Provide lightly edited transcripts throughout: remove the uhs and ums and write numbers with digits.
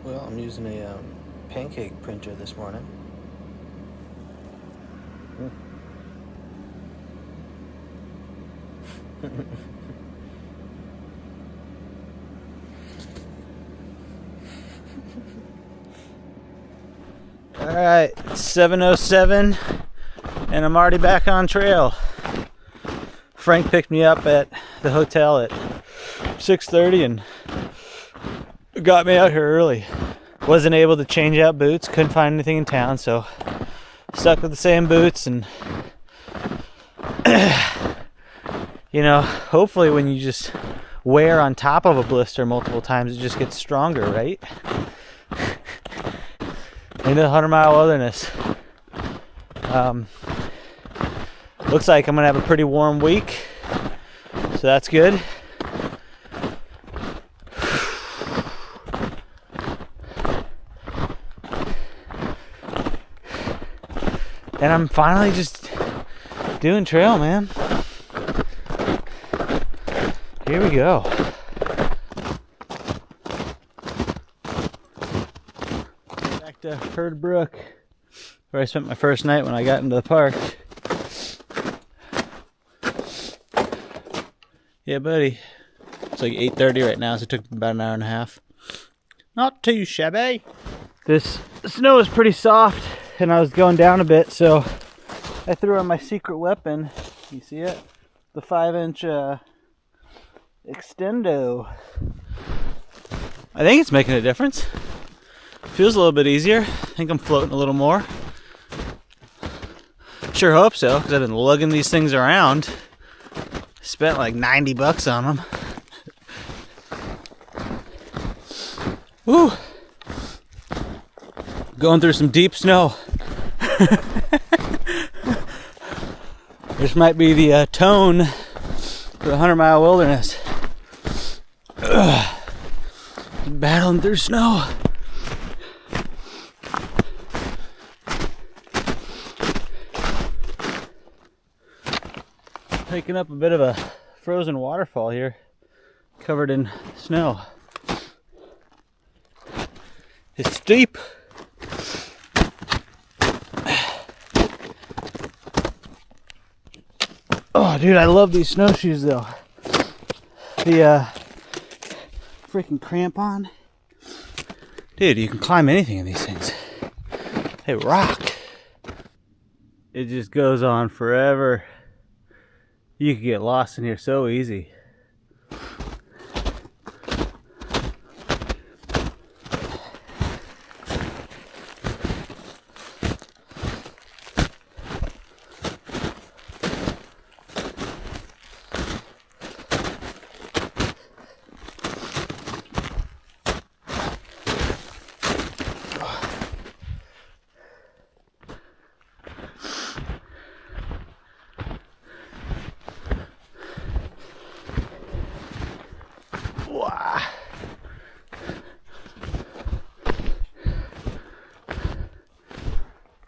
Well, I'm using a pancake printer this morning. Alright, it's 7:07 and I'm already back on trail. Frank picked me up at the hotel at 6:30 and got me out here early. Wasn't able to change out boots, couldn't find anything in town, so stuck with the same boots. And you know, hopefully when you just wear on top of a blister multiple times, it just gets stronger, right? Into the 100-mile wilderness. Looks like I'm gonna have a pretty warm week, so that's good. And I'm finally just doing trail, man. Here we go. Back to Herd Brook, where I spent my first night when I got into the park. Yeah, buddy. It's like 8:30 right now, so it took about an hour and a half. Not too shabby. This snow is pretty soft, and I was going down a bit, so I threw on my secret weapon. You see it? The 5-inch extendo. I think it's making a difference. Feels a little bit easier. I think I'm floating a little more. Sure hope so, because I've been lugging these things around. Spent like $90 on them. Woo! Going through some deep snow. This might be the tone for the 100-mile wilderness. Battling through snow. Hiking up a bit of a frozen waterfall here, covered in snow. It's steep. Oh, dude, I love these snowshoes though. The freaking crampon. Dude, you can climb anything in these things. They rock. It just goes on forever. You could get lost in here so easy.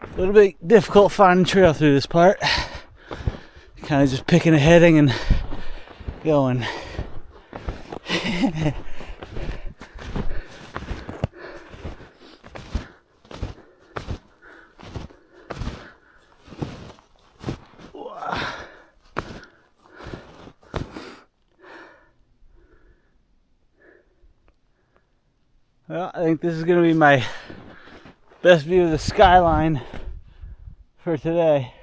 A little bit difficult finding trail through this part. Kind of just picking a heading and going. Well, I think this is going to be my best view of the skyline for today.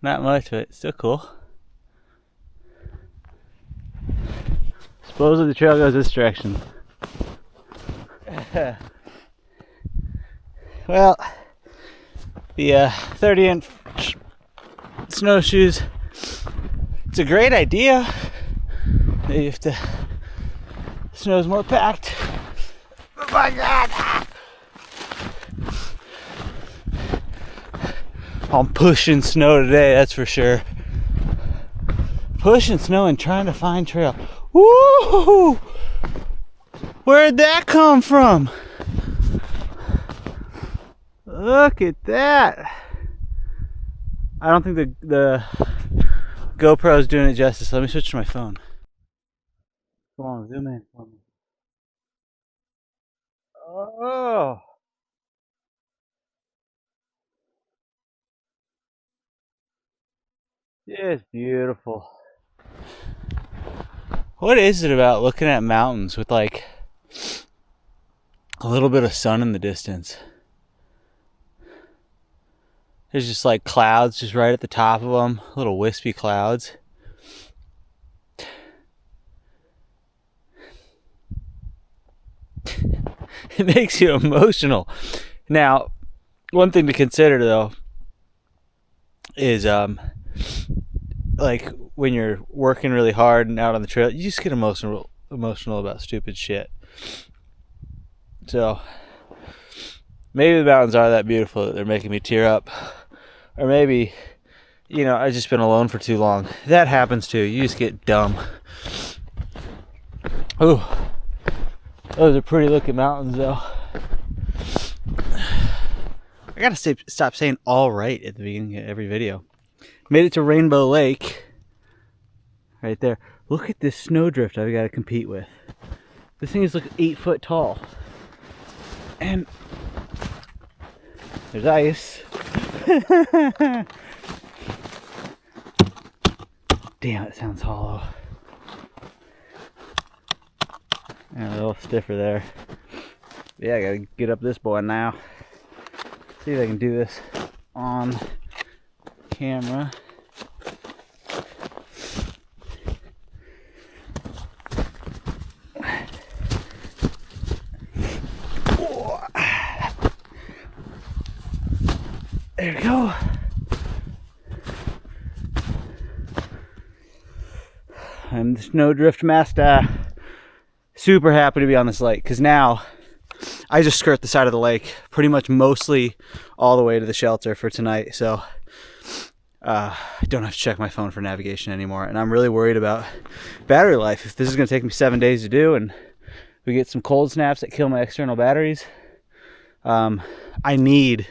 Not much, but it's still cool. Supposedly the trail goes this direction. Well, the 30-inch snowshoes, it's a great idea. Maybe if the snow's more packed. Oh my God! I'm pushing snow today, that's for sure. Pushing snow and trying to find trail. Woo! Where'd that come from? Look at that. I don't think the GoPro is doing it justice. Let me switch to my phone. Come on, zoom in for me. Oh, it's beautiful. What is it about looking at mountains with like a little bit of sun in the distance? There's just like clouds just right at the top of them, little wispy clouds. It makes you emotional. Now, one thing to consider though is like when you're working really hard and out on the trail, you just get emotional about stupid shit. So maybe the mountains are that beautiful that they're making me tear up. Or maybe, you know, I've just been alone for too long. That happens too. You just get dumb. Ooh, those are pretty looking mountains though. I gotta stop saying all right at the beginning of every video. Made it to Rainbow Lake. Right there. Look at this snowdrift I've got to compete with. This thing is like 8 foot tall. And there's ice. Damn, it sounds hollow. And a little stiffer there. Yeah, I gotta get up this boy now. See if I can do this on camera. There we go. I'm the Snowdrift Master. Super happy to be on this lake because now I just skirt the side of the lake pretty much mostly all the way to the shelter for tonight. So I don't have to check my phone for navigation anymore. And I'm really worried about battery life. If this is going to take me 7 days to do and we get some cold snaps that kill my external batteries, I need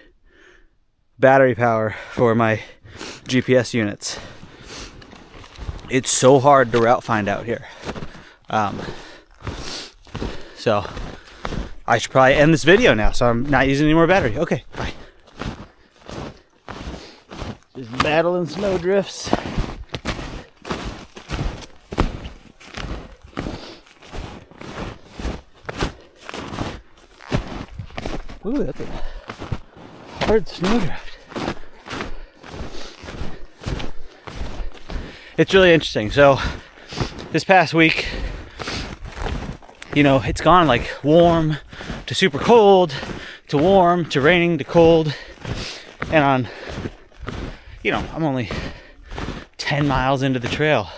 battery power for my GPS units. It's so hard to route find out here. So I should probably end this video now so I'm not using any more battery. Okay, bye. Just battling snowdrifts. Ooh, that's a hard snowdrift. It's really interesting. So this past week, you know, it's gone like warm to super cold to warm to raining to cold. And on, you know, I'm only 10 miles into the trail.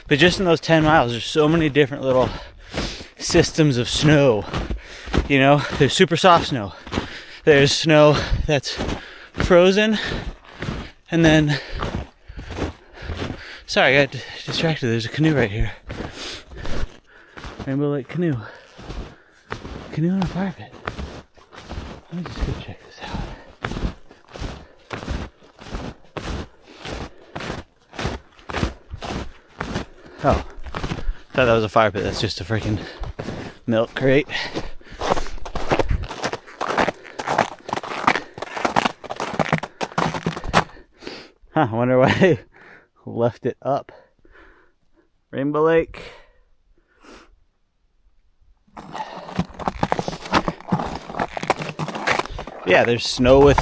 But just in those 10 miles, there's so many different little systems of snow. You know, there's super soft snow. There's snow that's frozen. And then, sorry, I got distracted. There's a canoe right here. Rainbow Lake canoe. Canoe and a fire pit. Let me just go check this out. Oh, thought that was a fire pit. That's just a freaking milk crate. Huh, I wonder why they left it up. Rainbow Lake. Yeah, there's snow with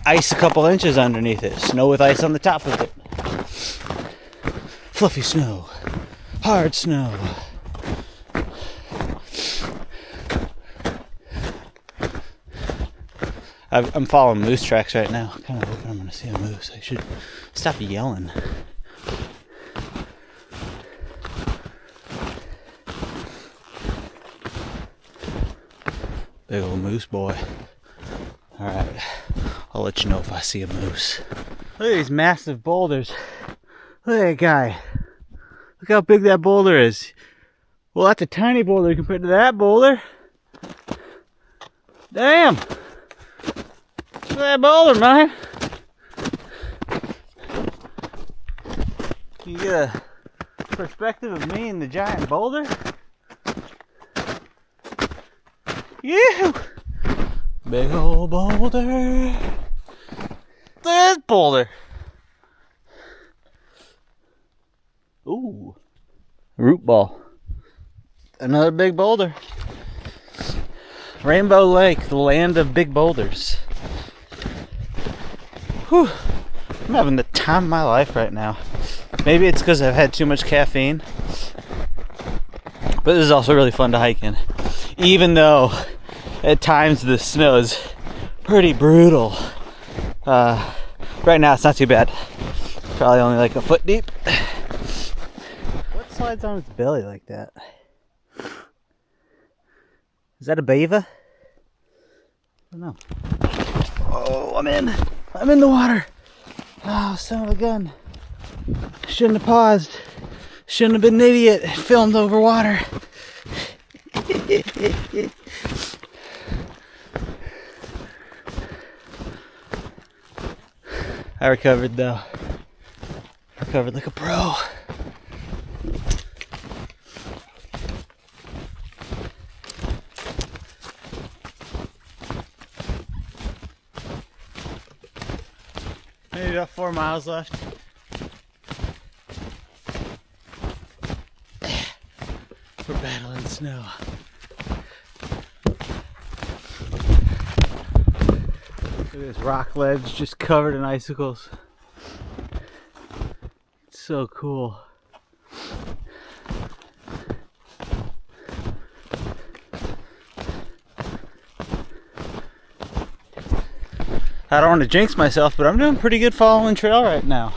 ice a couple inches underneath it. Snow with ice on the top of it. Fluffy snow. Hard snow. I'm following moose tracks right now. Kind of hoping I'm going to see a moose. I should stop yelling. Big old moose boy. Alright, I'll let you know if I see a moose. Look at these massive boulders. Look at that guy. Look how big that boulder is. Well, that's a tiny boulder compared to that boulder. Damn! Look at that boulder, man. Can you get a perspective of me and the giant boulder? Yeah. Big old boulder. There's boulder. Ooh. Root ball. Another big boulder. Rainbow Lake, the land of big boulders. Whew. I'm having the time of my life right now. Maybe it's because I've had too much caffeine. But this is also really fun to hike in. Even though at times the snow is pretty brutal. Right now it's not too bad. Probably only like a foot deep. What slides on its belly like that? Is that a beaver? I don't know. Oh, I'm in the water. Oh, son of a gun. Shouldn't have paused. Shouldn't have been an idiot. Filmed over water. I recovered though. Recovered like a pro. Maybe about 4 miles left. We're battling snow. Look at this rock ledge just covered in icicles. It's so cool. I don't want to jinx myself, but I'm doing pretty good following trail right now.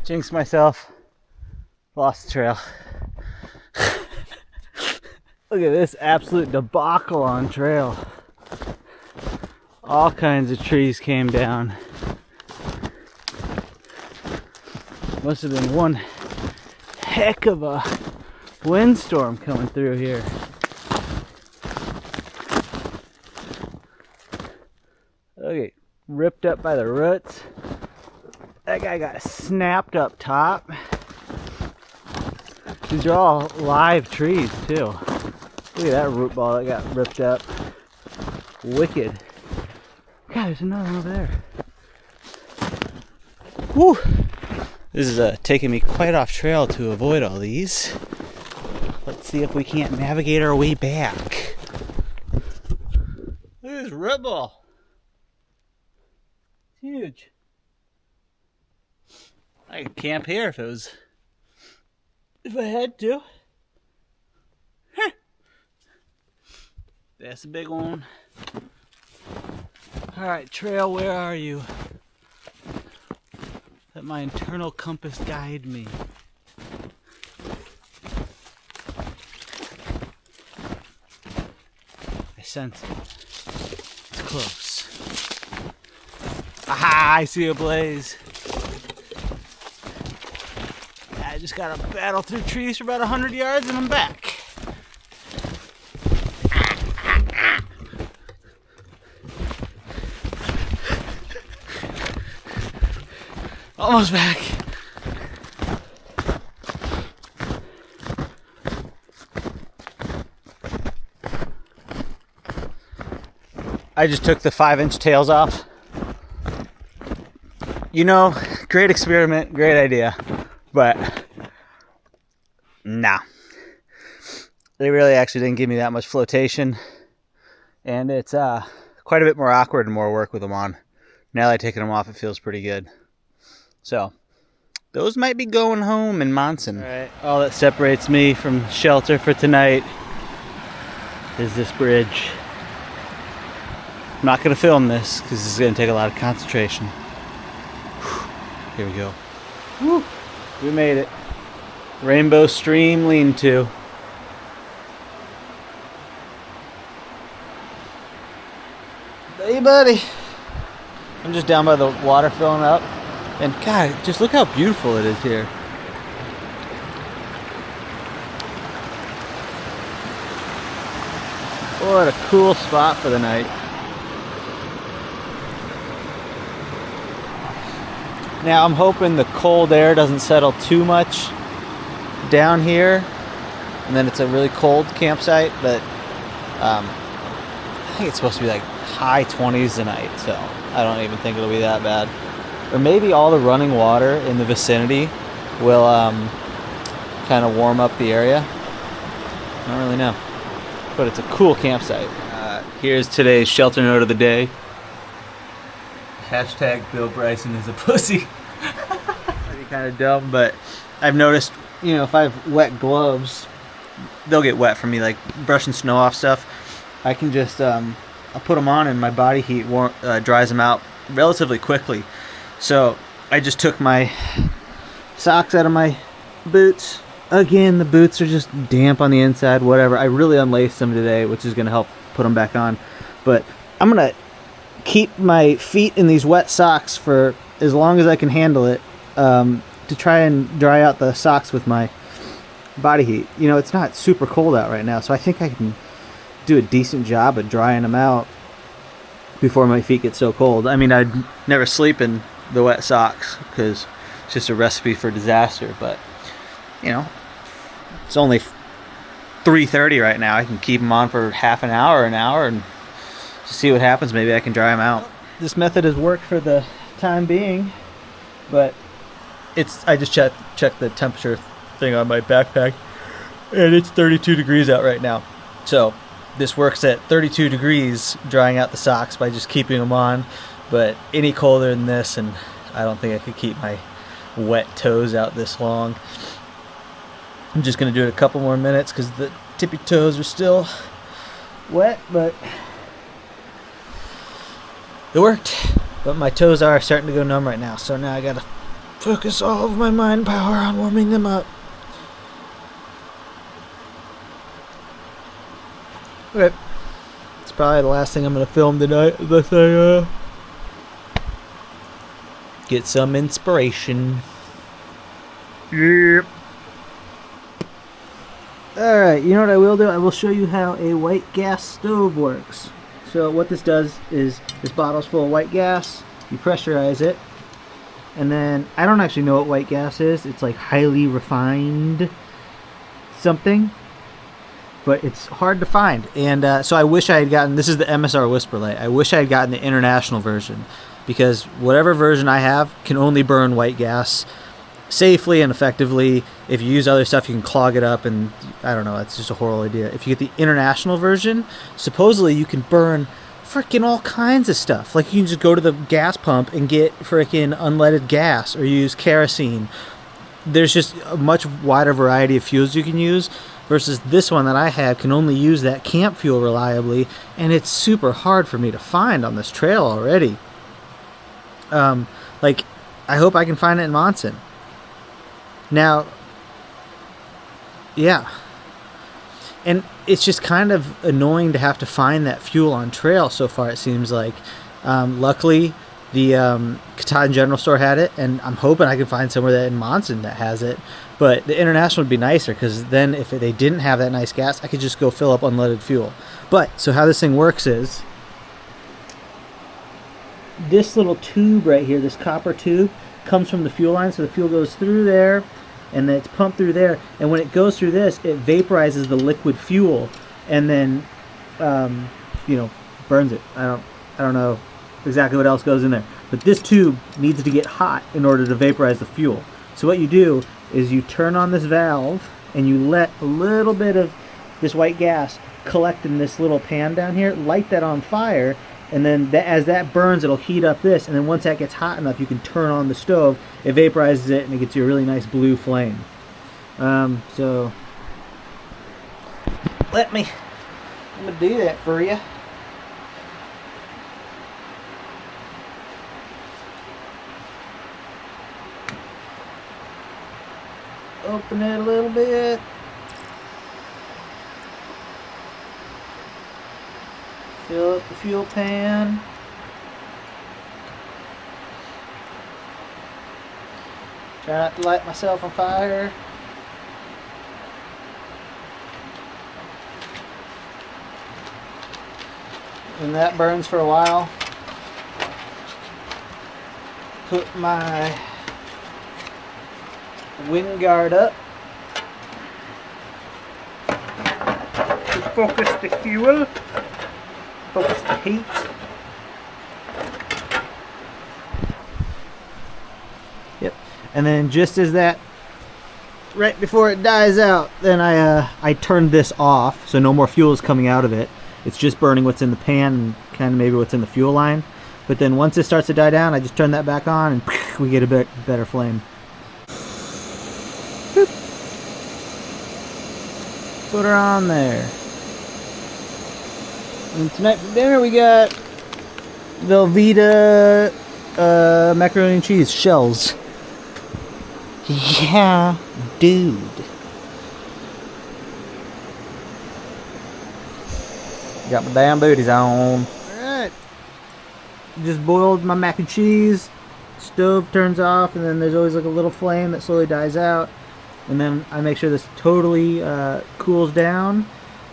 Jinx myself. Lost the trail. Look at this absolute debacle on trail. All kinds of trees came down. Must have been one heck of a windstorm coming through here. Okay, ripped up by the roots. That guy got snapped up top. These are all live trees too. Look at that root ball that got ripped up. Wicked. God, there's another one over there. Whew. This is taking me quite off trail to avoid all these. Let's see if we can't navigate our way back. Look at this root ball. It's huge. I could camp here if I had to. Huh. That's a big one. Alright, trail, where are you? Let my internal compass guide me. I sense it. It's close. Aha! I see a blaze. I just gotta battle through trees for about 100 yards and I'm back. Almost back. I just took the 5-inch tails off. You know, great experiment, great idea, but nah. They really actually didn't give me that much flotation, and it's quite a bit more awkward and more work with them on. Now that I've taken them off, it feels pretty good. So, those might be going home in Monson. Alright, all that separates me from shelter for tonight is this bridge. I'm not going to film this because this is going to take a lot of concentration. Whew. Here we go. Woo. We made it. Rainbow Stream lean-to. Hey, buddy. I'm just down by the water filling up. And God, just look how beautiful it is here. What a cool spot for the night. Now I'm hoping the cold air doesn't settle too much down here and then it's a really cold campsite, but I think it's supposed to be like high 20s tonight, so I don't even think it'll be that bad. Or maybe all the running water in the vicinity will kind of warm up the area. I don't really know, but it's a cool campsite. Here's today's shelter note of the day. Hashtag Bill Bryson is a pussy. Pretty kind of dumb, but I've noticed, you know, if I have wet gloves, they'll get wet from me, like brushing snow off stuff. I can just, I'll put them on and my body heat dries them out relatively quickly. So I just took my socks out of my boots. Again, the boots are just damp on the inside, whatever. I really unlaced them today, which is going to help put them back on. But I'm going to keep my feet in these wet socks for as long as I can handle it, to try and dry out the socks with my body heat. You know, it's not super cold out right now, so I think I can do a decent job at drying them out before my feet get so cold. I mean, I'd never sleep in the wet socks because it's just a recipe for disaster, but you know, it's only 3:30 right now. I can keep them on for half an hour, and just see what happens. Maybe I can dry them out. This method has worked for the time being, but I just checked the temperature thing on my backpack, and it's 32 degrees out right now. So this works at 32 degrees, drying out the socks by just keeping them on. But any colder than this, and I don't think I could keep my wet toes out this long. I'm just going to do it a couple more minutes because the tippy toes are still wet, but it worked. But my toes are starting to go numb right now, so now I got to focus all of my mind power on warming them up. Okay. It's probably the last thing I'm going to film tonight unless I get some inspiration. Yep. Alright, you know what I will do? I will show you how a white gas stove works. So what this does is, this bottle's full of white gas, you pressurize it, and then, I don't actually know what white gas is, it's like highly refined something, but it's hard to find. And so I wish I had gotten, this is the MSR Whisper Light, I wish I had gotten the international version, because whatever version I have can only burn white gas safely and effectively. If you use other stuff, you can clog it up, and I don't know, it's just a horrible idea. If you get the international version, supposedly you can burn freaking all kinds of stuff. Like you can just go to the gas pump and get freaking unleaded gas, or use kerosene. There's just a much wider variety of fuels you can use, versus this one that I have can only use that camp fuel reliably, and it's super hard for me to find on this trail already. Like, I hope I can find it in Monson. Now, yeah. And it's just kind of annoying to have to find that fuel on trail so far, it seems like. Luckily, the Katahdin General Store had it, and I'm hoping I can find somewhere that in Monson that has it. But the international would be nicer, because then if they didn't have that nice gas, I could just go fill up unleaded fuel. But, so how this thing works is, this little tube right here, this copper tube, comes from the fuel line, so the fuel goes through there, and then it's pumped through there, and when it goes through this, it vaporizes the liquid fuel, and then, you know, burns it. I don't know exactly what else goes in there, but this tube needs to get hot in order to vaporize the fuel. So what you do is you turn on this valve, and you let a little bit of this white gas collect in this little pan down here, light that on fire, and then as that burns, it'll heat up this, and then once that gets hot enough, you can turn on the stove, it vaporizes it, and it gets you a really nice blue flame. So I'm gonna do that for you. Open it a little bit. Fill up the fuel pan. Try not to light myself on fire. And that burns for a while. Put my wind guard up. focus the fuel, focus the heat. Yep, and then just as that, right before it dies out, then I turned this off, so no more fuel is coming out of it. It's just burning what's in the pan and kind of maybe what's in the fuel line. But then once it starts to die down, I just turn that back on and we get a bit better flame. Boop. Put her on there. And tonight for dinner we got Velveeta macaroni and cheese shells. Yeah, dude. Got my damn booties on. Alright. Just boiled my mac and cheese. Stove turns off, and then there's always like a little flame that slowly dies out. And then I make sure this totally cools down.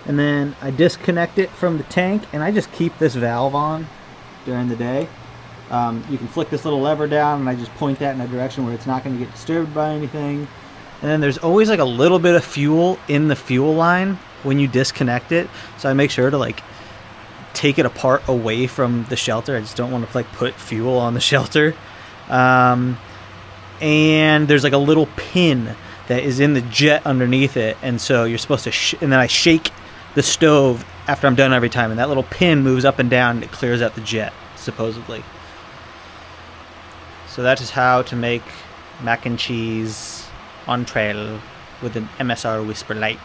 And then I disconnect it from the tank, and I just keep this valve on during the day. You can flick this little lever down, and I just point that in a direction where it's not going to get disturbed by anything. And then there's always like a little bit of fuel in the fuel line when you disconnect it, so I make sure to like take it apart away from the shelter. I just don't want to like put fuel on the shelter. And there's like a little pin that is in the jet underneath it, and so you're supposed to and then I shake the stove after I'm done every time, and that little pin moves up and down and it clears out the jet, supposedly. So that is how to make mac and cheese on trail with an MSR Whisper Light.